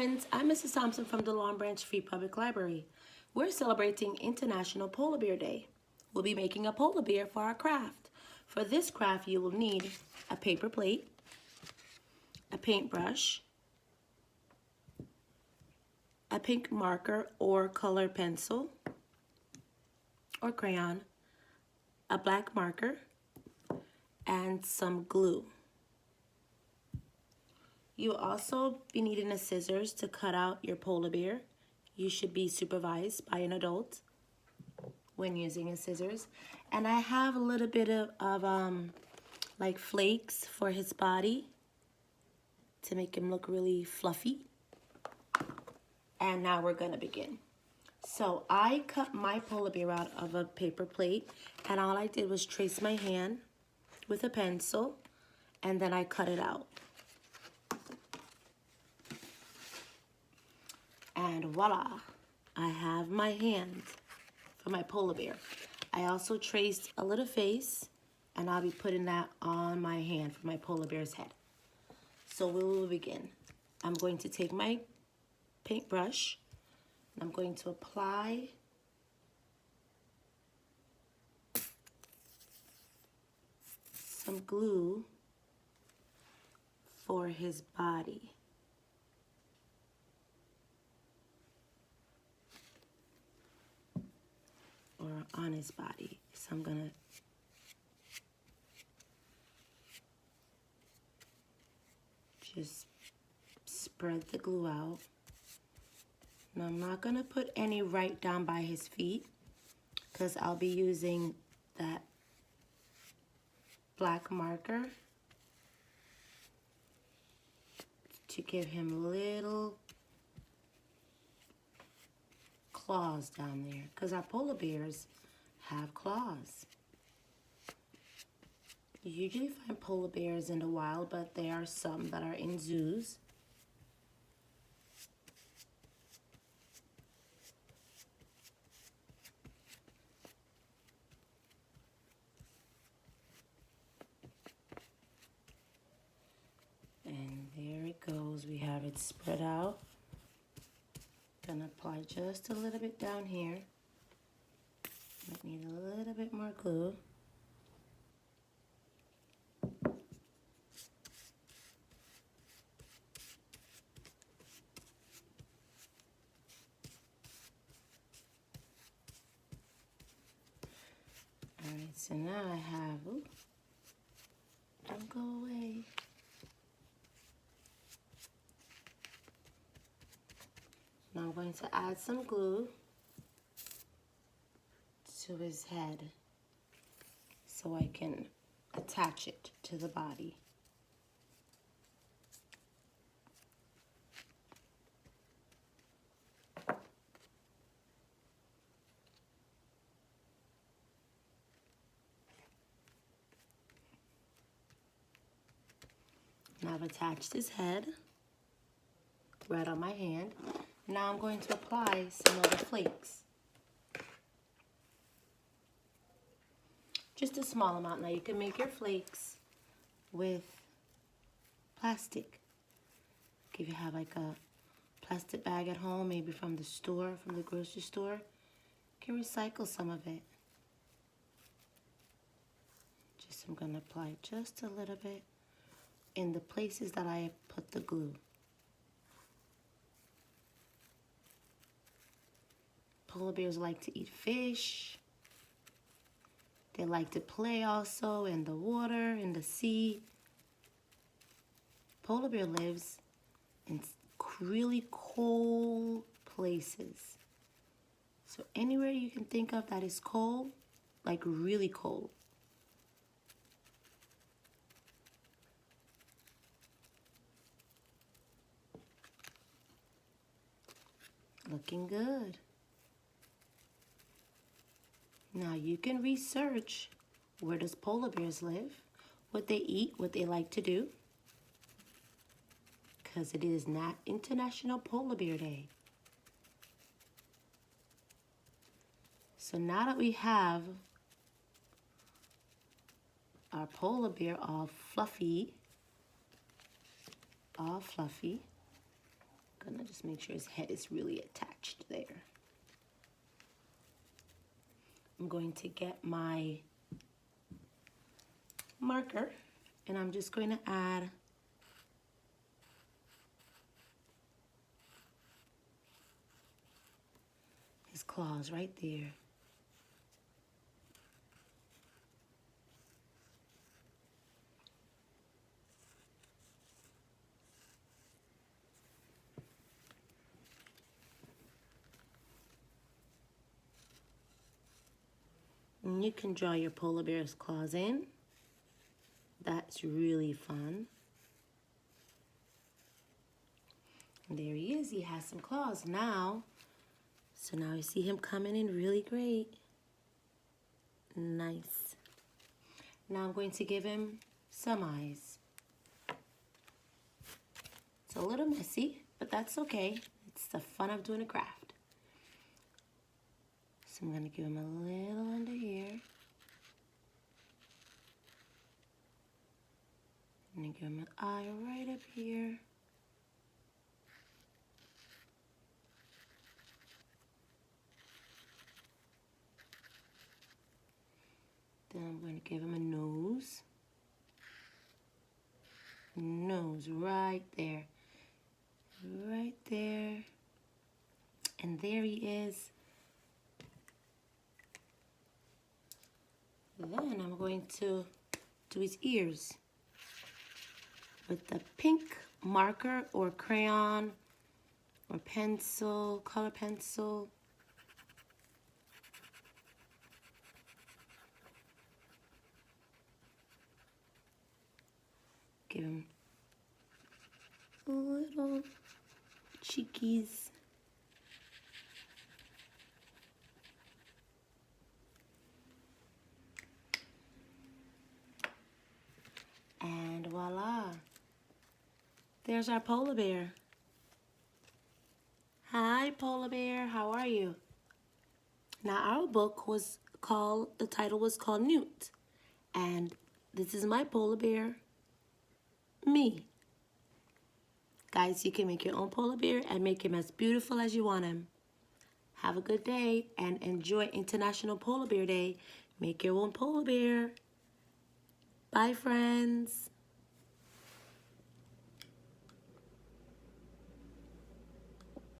friends, I'm Mrs. Thompson from the Long Branch Free Public Library. We're celebrating International Polar Bear Day. We'll be making a polar bear for our craft. For this craft, you will need a paper plate, a paintbrush, a pink marker or color pencil or crayon, a black marker, and some glue. You'll also be needing a scissors to cut out your polar bear. You should be supervised by an adult when using a scissors. And I have a little bit of like flakes for his body to make him look really fluffy. And now we're gonna begin. So I cut my polar bear out of a paper plate, and all I did was trace my hand with a pencil, and then I cut it out. And voila, I have my hand for my polar bear. I also traced a little face, and I'll be putting that on my hand for my polar bear's head. So we will begin. I'm going to take my paintbrush, and I'm going to apply some glue for his body. Or on his body. So I'm gonna just spread the glue out. Now I'm not gonna put any right down by his feet because I'll be using that black marker to give him little claws down there, because our polar bears have claws. You usually find polar bears in the wild, but there are some that are in zoos. And there it goes. We have it spread out. Gonna apply just a little bit down here. Might need a little bit more glue. Alright, so now I have, ooh, don't go away. Now I'm going to add some glue to his head so I can attach it to the body. Now I've attached his head right on my hand. Now I'm going to apply some of the flakes. Just a small amount. Now you can make your flakes with plastic. If you have like a plastic bag at home, maybe from the store, from the grocery store, you can recycle some of it. Just I'm gonna apply just a little bit in the places that I put the glue. Polar bears like to eat fish. They like to play also in the water, in the sea. Polar bear lives in really cold places. So anywhere you can think of that is cold, like really cold. Looking good. Now you can research, where does polar bears live, what they eat, what they like to do, because it is not International Polar Bear Day. So now that we have our polar bear all fluffy, Gonna just make sure his head is really attached there. I'm going to get my marker and I'm just going to add his claws right there. And you can draw your polar bear's claws in. That's really fun. And there he is. He has some claws now. So now you see him coming in really great. Nice. Now I'm going to give him some eyes. It's a little messy, but that's okay. It's the fun of doing a craft. So I'm going to give him a little under here. And then give him an eye right up here. Then I'm going to give him a nose. Nose right there. Right there. And there he is. Then I'm going to do his ears with the pink marker or crayon or pencil, color pencil. Give him little cheekies. And voila, there's our polar bear. Hi, polar bear, how are you? Now our book was called, the title was called Newt. And this is my polar bear, me. Guys, you can make your own polar bear and make him as beautiful as you want him. Have a good day and enjoy International Polar Bear Day. Make your own polar bear. Bye, friends.